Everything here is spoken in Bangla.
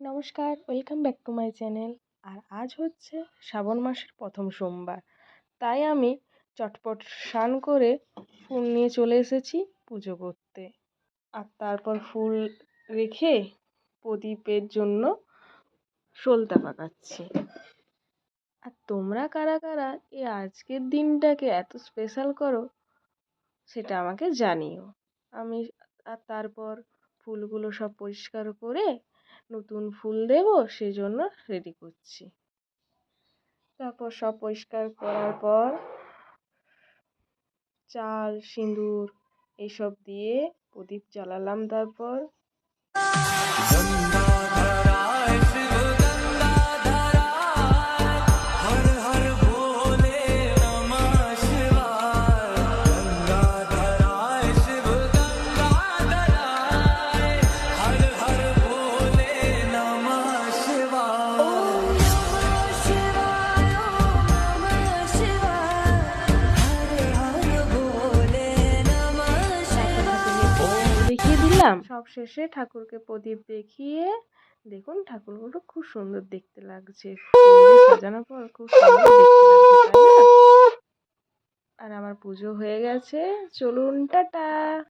নমস্কার, welcome back to my channel. আর আজ হচ্ছে শ্রাবণ মাসের প্রথম সোমবার, তাই আমি চটপট স্নান করে ফুল নিয়ে চলে এসেছি পুজো করতে। আর তারপর ফুল রেখে প্রদীপের জন্য সলতে পাকাচ্ছি। আর তোমরা কারা কারা এই আজকের দিনটাকে এত স্পেশাল করো সেটা আমাকে জানিও। আমি তারপর ফুলগুলো সব পরিষ্কার করে নতুন ফুল দেবো সেজন্য রেডি করছি। তারপর সব পরিষ্কার করার পর চাল সিঁদুর এইসব দিয়ে প্রদীপ জ্বালালাম। তারপর দেখিয়ে দিলাম। সব শেষে ঠাকুরকে প্রদীপ দেখিয়ে দেখুন ঠাকুরগুলো খুব সুন্দর দেখতে লাগছে, সাজানোর পর খুব সুন্দর দেখতে লাগছে, তাই না? আর আমার পুজো হয়ে গেছে, চলুন টাটা।